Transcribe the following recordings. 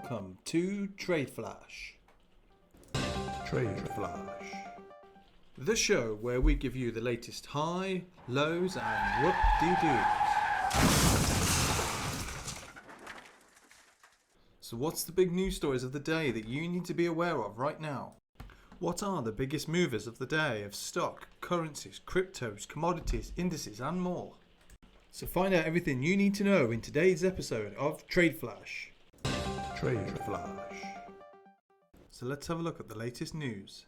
welcome to TradeFlash. TradeFlash. The show where we give you the latest high, lows and whoop-de-doos. So what's the big news stories of the day that you need to be aware of right now? What are the biggest movers of the day of stock, currencies, cryptos, commodities, indices and more? So find out everything you need to know in today's episode of TradeFlash. TradeFlash. So let's have a look at the latest news.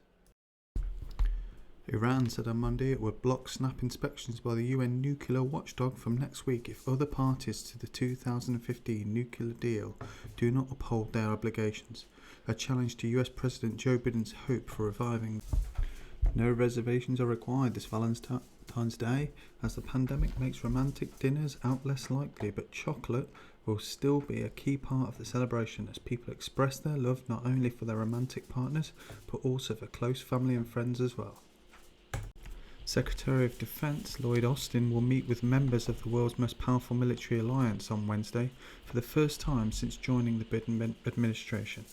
Iran said on Monday it would block snap inspections by the UN nuclear watchdog from next week if other parties to the 2015 nuclear deal do not uphold their obligations, a challenge to US President Joe Biden's hope for reviving. No reservations are required this Valentine's Day as the pandemic makes romantic dinners out less likely, but chocolate will still be a key part of the celebration as people express their love not only for their romantic partners but also for close family and friends as well. Secretary of Defense Lloyd Austin will meet with members of the world's most powerful military alliance on Wednesday for the first time since joining the Bidden administration.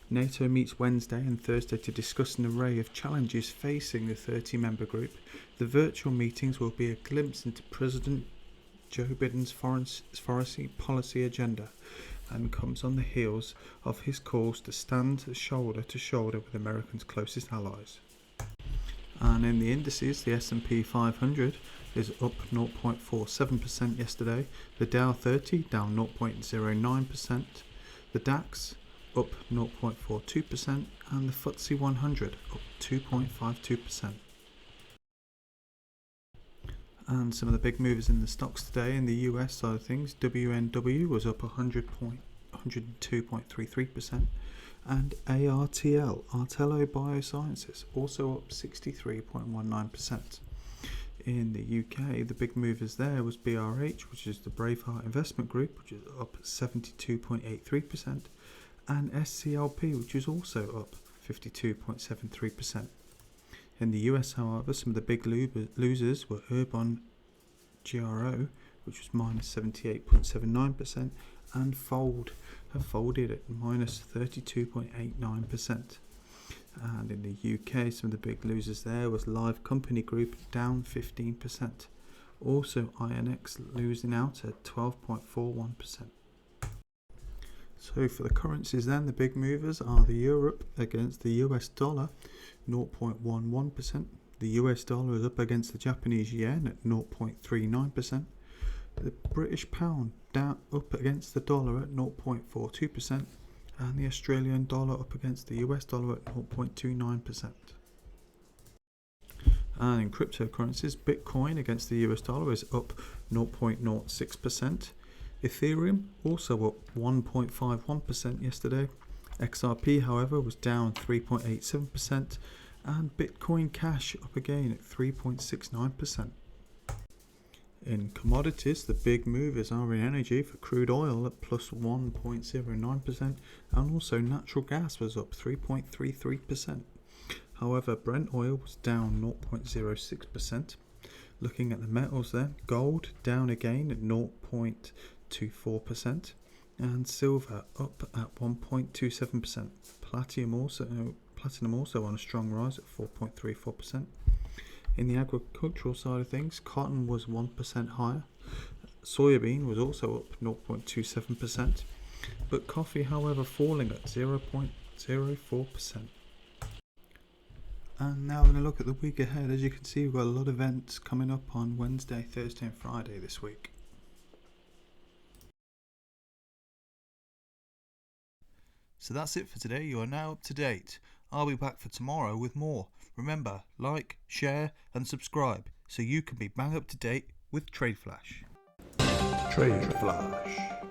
NATO meets Wednesday and Thursday to discuss an array of challenges facing the 30-member group. The virtual meetings will be a glimpse into President Joe Biden's foreign policy agenda and comes on the heels of his calls to stand shoulder to shoulder with America's closest allies. And in the indices, the S&P 500 is up 0.47% yesterday, the Dow 30 down 0.09%, the DAX up 0.42%, and the FTSE 100 up 2.52%. And some of the big movers in the stocks today in the US side of things, WNW was up 102.33%, and ARTL, Artello Biosciences, also up 63.19%. In the UK, the big movers there was BRH, which is the Braveheart Investment Group, which is up 72.83%, and SCLP, which is also up 52.73%. In the US, however, some of the big losers were Urban GRO, which was minus 78.79%, and have folded at minus 32.89%. And in the UK, some of the big losers there was Live Company Group down 15%. Also INX losing out at 12.41%. So for the currencies then, the big movers are the Europe against the US dollar, 0.11%. The US dollar is up against the Japanese yen at 0.39%. The British pound down up against the dollar at 0.42%. And the Australian dollar up against the US dollar at 0.29%. And in cryptocurrencies, Bitcoin against the US dollar is up 0.06%. Ethereum also up 1.51% yesterday. XRP, however, was down 3.87%, and Bitcoin Cash up again at 3.69%. In commodities, the big movers are in energy for crude oil at plus 1.09%, and also natural gas was up 3.33%. However, Brent oil was down 0.06%. Looking at the metals then, gold down again at 0.24%, and silver up at 1.27%. Platinum also on a strong rise at 4.34%. In the agricultural side of things, cotton was 1% higher. Soybean was also up 0.27%, but coffee, however, falling at 0.04%. And now we're going to look at the week ahead. As you can see, we've got a lot of events coming up on Wednesday, Thursday and Friday this week. So that's it for today. You are now up to date. I'll be back for tomorrow with more. Remember, like, share and subscribe so you can be bang up to date with TradeFlash. TradeFlash.